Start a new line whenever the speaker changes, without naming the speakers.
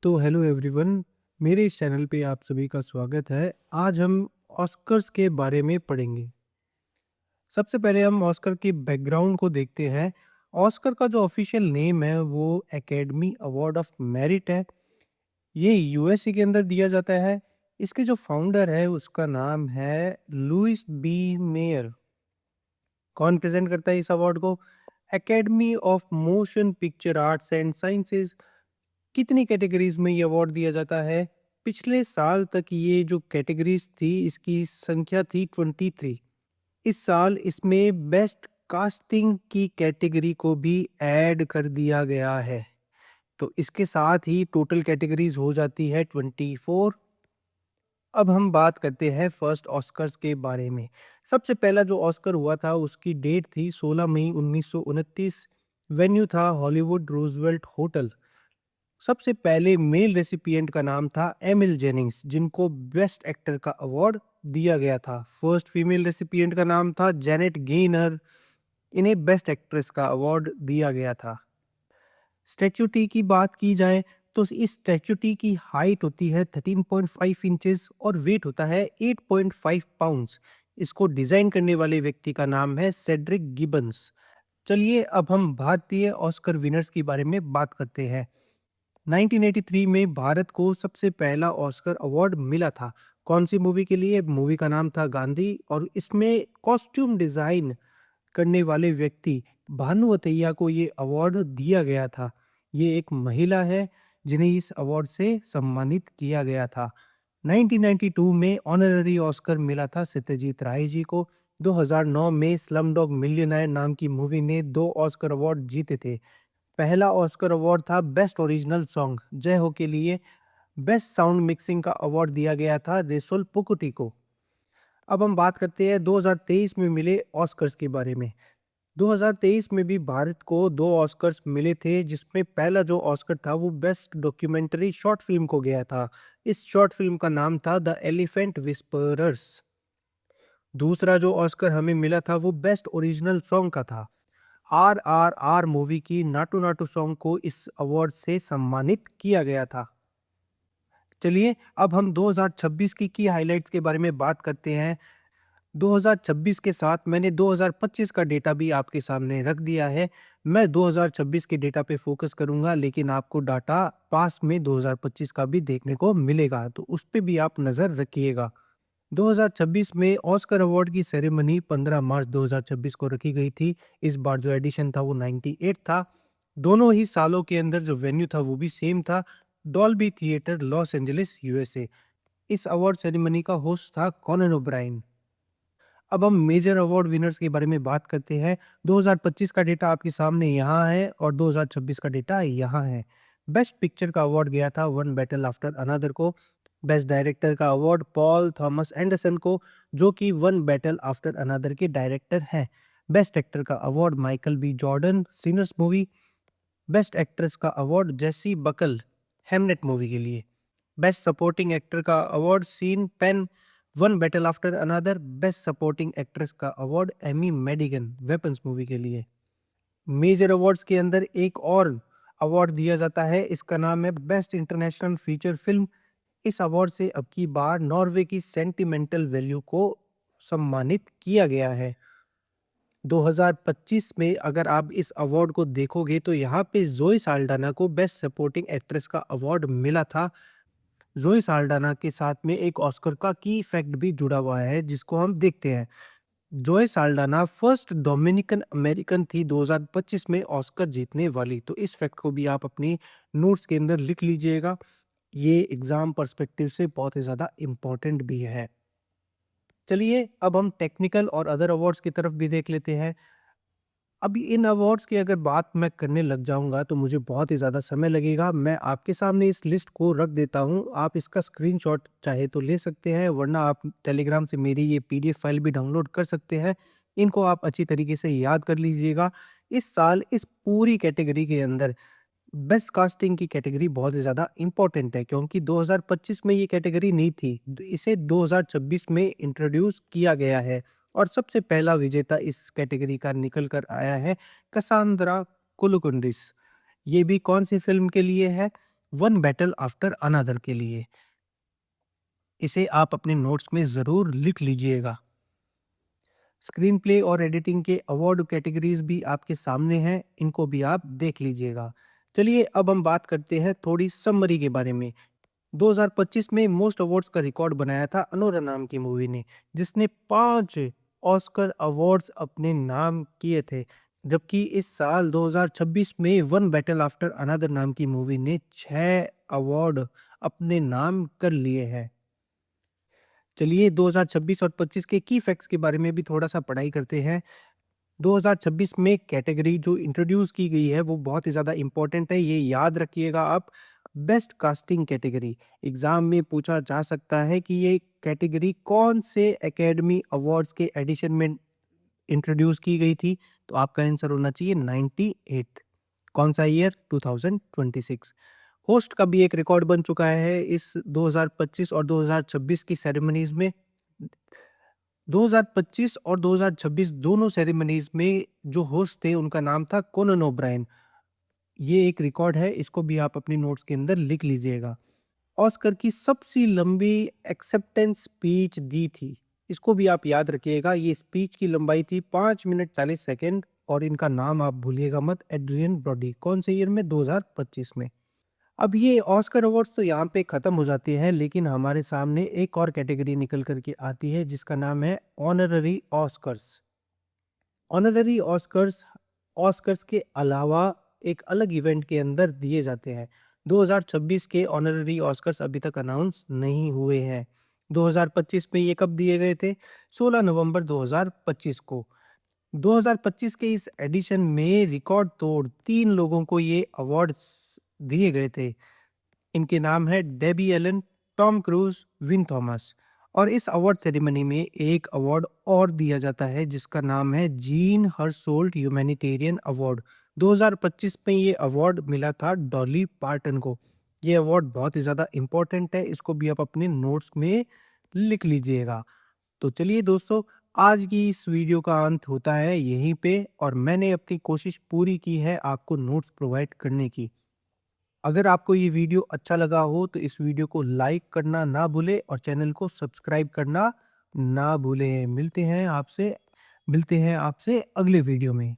तो hello everyone, मेरे इस चैनल पे आप सभी का स्वागत है। आज हम ऑस्कर्स के बारे में पढ़ेंगे। सबसे पहले हम ऑस्कर के बैकग्राउंड को देखते हैं। ऑस्कर का जो ऑफिशियल नेम है वो एकेडमी अवार्ड ऑफ मेरिट है। ये यूएसए के अंदर दिया जाता है। इसके जो फाउंडर है उसका नाम है लुइस बी मेयर। कौन प्रेजेंट करता है इस अवार्ड को? Academy of motion picture arts and sciences. कितनी कैटेगरीज में ये अवार्ड दिया जाता है? पिछले साल तक ये जो कैटेगरीज थी इसकी संख्या थी 23। इस साल इसमें बेस्ट कास्टिंग की कैटेगरी को भी ऐड कर दिया गया है। तो इसके साथ ही टोटल कैटेगरीज हो जाती है 24। अब हम बात करते हैं फर्स्ट ऑस्कर्स के बारे में। सबसे पहला जो ऑस्कर हुआ था उसकी डेट थी 16 मई 1929। वेन्यू था हॉलीवुड रूजवेल्ट होटल। सबसे पहले मेल रेसिपिएंट का नाम था एमिल जेनिंग्स, जिनको बेस्ट एक्टर का अवार्ड दिया गया था। फर्स्ट फीमेल रेसिपिएंट का नाम था जेनेट गेनर। इन्हें बेस्ट एक्ट्रेस का अवार्ड दिया गया था। स्टैचू टी की बात की जाए तो इस स्टैचू टी की हाइट होती है 13.5 इंचेस और वेट होता है 8.5 पाउंड्स। इसको डिजाइन करने वाले व्यक्ति का नाम है सेड्रिक गिबन्स। चलिए अब हम भारतीय ऑस्कर विनर्स के बारे में बात करते हैं। 1983 में भारत को सबसे पहला ऑस्कर अवार्ड मिला था। कौन सी मूवी के लिए? मूवी का नाम था गांधी और इसमें कॉस्ट्यूम डिजाइन करने वाले व्यक्ति भानु अथैया को ये अवार्ड दिया गया था। ये एक महिला है जिन्हें इस अवार्ड से सम्मानित किया गया था। 1992 में ऑनररी ऑस्कर मिला था सत्यजीत राय जी को। 2009 में स्लम डॉग मिलियनेयर नाम की मूवी ने 2 ऑस्कर अवार्ड जीते थे। पहला ऑस्कर अवार्ड था बेस्ट ओरिजिनल सॉन्ग जय हो के लिए। बेस्ट साउंड मिक्सिंग का अवार्ड दिया गया था रेसुल पुकुटी को। अब हम बात करते हैं 2023 में मिले ऑस्कर्स के बारे में। 2023 में भी भारत को 2 ऑस्कर्स मिले थे, जिसमें पहला जो ऑस्कर था वो बेस्ट डॉक्यूमेंट्री शॉर्ट फिल्म को गया था। इस शॉर्ट फिल्म का नाम था द एलिफेंट विस्परर्स। दूसरा जो ऑस्कर हमें मिला था वो बेस्ट ओरिजिनल सॉन्ग का था। आरआरआर मूवी की नाटू नाटू सॉन्ग को इस अवार्ड से सम्मानित किया गया था। चलिए अब हम 2026 की हाइलाइट्स के बारे में बात करते हैं। 2026 के साथ मैंने 2025 का डेटा भी आपके सामने रख दिया है। मैं 2026 के डेटा पे फोकस करूंगा, लेकिन आपको डाटा पास में 2025 का भी देखने को मिलेगा, तो उस पे भी आप नज़र रखिएगा। 2026 में ऑस्कर अवार्ड की सेरेमनी 15 मार्च 2026 को रखी गई थी। इस बार जो एडिशन था वो 98 था। दोनों ही सालों के अंदर जो वेन्यू था वो भी सेम था, Dolby theatre Los Angeles USA. इस अवार्ड सेरेमनी का होस्ट था कॉनन ओब्रायन। अब हम मेजर अवार्ड विनर्स के बारे में बात करते हैं। 2025 का डेटा आपके सामने यहाँ है और 2026 का डेटा यहाँ है। बेस्ट पिक्चर का अवार्ड गया था वन बैटल आफ्टर अनदर को। बेस्ट डायरेक्टर का अवार्ड पॉल थॉमस एंडरसन को, जो कि वन बैटल आफ्टर अनदर के डायरेक्टर हैं। बेस्ट एक्टर का award Michael B Jordan Sinners movie. Best actress का award Jessie Buckley Hamnet movie के लिए। बेस्ट सपोर्टिंग एक्टर का award Sean Penn One Battle After Another. Best supporting actress का award Amy Madigan Weapons movie के लिए। Major awards के अंदर एक और अवार्ड दिया जाता है, इसका नाम है बेस्ट इंटरनेशनल फीचर फिल्म। इस अवार्ड से अब की बार नॉर्वे की सेंटिमेंटल वैल्यू को सम्मानित किया गया है। 2025 में अगर आप इस अवार्ड को देखोगे तो यहाँ पे जोई साल्डाना को बेस्ट सपोर्टिंग एक्ट्रेस का अवार्ड मिला था। जोई साल्डाना के साथ में एक ऑस्कर का की फैक्ट भी जुड़ा हुआ है, जिसको हम देखते हैं। जोई साल्डाना फर्स्ट डोमिनिकन अमेरिकन थी 2025 में ऑस्कर जीतने वाली। तो इस फैक्ट को भी आप अपनी नोट्स के अंदर लिख लीजिएगा। ये एग्जाम पर्सपेक्टिव से बहुत ही ज़्यादा इम्पोर्टेंट भी है। चलिए अब हम टेक्निकल और अदर अवार्ड्स की तरफ भी देख लेते हैं। अभी इन अवार्ड्स की अगर बात मैं करने लग जाऊंगा तो मुझे बहुत ही ज़्यादा समय लगेगा। मैं आपके सामने इस लिस्ट को रख देता हूं, आप इसका स्क्रीनशॉट चाहे तो ले सकते हैं, वरना आप टेलीग्राम से मेरी ये पीडीएफ फाइल भी डाउनलोड कर सकते हैं। इनको आप अच्छी तरीके से याद कर लीजिएगा। इस साल इस पूरी कैटेगरी के अंदर बेस्ट कास्टिंग की कैटेगरी बहुत ही ज़्यादा इम्पोर्टेंट है, क्योंकि 2025 में ये कैटेगरी नहीं थी। इसे 2026 में इंट्रोड्यूस किया गया है और सबसे पहला विजेता इस कैटेगरी का निकल कर आया है कसांद्रा कुलुकुंडिस। ये भी कौन सी फिल्म के लिए है? वन बैटल आफ्टर अनदर के लिए। इसे आप अपने नोट्स में ज़रूर लिख लीजिएगा। स्क्रीन प्ले और एडिटिंग के अवार्ड कैटेगरीज भी आपके सामने हैं, इनको भी आप देख लीजिएगा। चलिए अब हम बात करते हैं थोड़ी समरी के बारे में। 2025 में मोस्ट अवार्ड्स का रिकॉर्ड बनाया था अनोरा नाम की मूवी ने, जिसने 5 ऑस्कर अवार्ड्स अपने नाम किए थे। जबकि इस साल 2026 में वन बैटल आफ्टर अनदर नाम की मूवी ने 6 अवार्ड अपने नाम कर लिए हैं। चलिए 2026 और 25 के की फैक्ट्स के बारे में भी थोड़ा सा पढ़ाई करते हैं। 2026 में कैटेगरी जो इंट्रोड्यूस की गई है वो बहुत ही ज़्यादा इम्पोर्टेंट है, ये याद रखिएगा आप। बेस्ट कास्टिंग कैटेगरी एग्जाम में पूछा जा सकता है कि ये कैटेगरी कौन से एकेडमी अवार्ड्स के एडिशन में इंट्रोड्यूस की गई थी, तो आपका आंसर होना चाहिए 98। कौन सा ईयर? 2026। होस्ट का भी एक रिकॉर्ड बन चुका है इस 2025 और 2026 की सेरेमनीज में। 2025 और 2026 दोनों सेरेमनीज में जो होस्ट थे उनका नाम था कोनन ओब्रायन। ये एक रिकॉर्ड है, इसको भी आप अपनी नोट्स के अंदर लिख लीजिएगा। ऑस्कर की सबसे लंबी एक्सेप्टेंस स्पीच दी थी, इसको भी आप याद रखिएगा। ये स्पीच की लंबाई थी 5 मिनट 40 सेकंड और इनका नाम आप भूलिएगा मत, एड्रियन ब्रॉडी। कौन से ईयर में? 2025 में। अब ये ऑस्कर अवार्ड्स तो यहाँ पे खत्म हो जाते हैं, लेकिन हमारे सामने एक और कैटेगरी निकल करके आती है जिसका नाम है honorary Oscars. Honorary Oscars Oscars के अलावा एक अलग इवेंट के अंदर दिए जाते हैं। 2026 के ऑनररी ऑस्कर्स अभी तक अनाउंस नहीं हुए हैं। 2025 में ये कब दिए गए थे? 16 नवंबर 2025 को। 2025 के इस एडिशन में रिकॉर्ड तोड़ 3 लोगों को ये अवार्ड्स दिए गए थे। इनके नाम है Debbie Allen, Tom Cruise, Wynn Thomas. और इस अवार्ड सेरेमनी में एक अवार्ड और दिया जाता है जिसका नाम है जीन हर्सोल्ट ह्यूमैनिटेरियन अवार्ड। 2025 में ये अवार्ड मिला था डॉली पार्टन को। ये अवार्ड बहुत ही ज़्यादा इम्पोर्टेंट है, इसको भी आप अपने नोट्स में लिख लीजिएगा। तो चलिए दोस्तों, आज की इस वीडियो का अंत होता है यहीं पे, और मैंने अपनी कोशिश पूरी की है आपको नोट्स प्रोवाइड करने की। अगर आपको ये वीडियो अच्छा लगा हो तो इस वीडियो को लाइक करना ना भूले और चैनल को सब्सक्राइब करना ना भूलें। मिलते हैं आपसे अगले वीडियो में।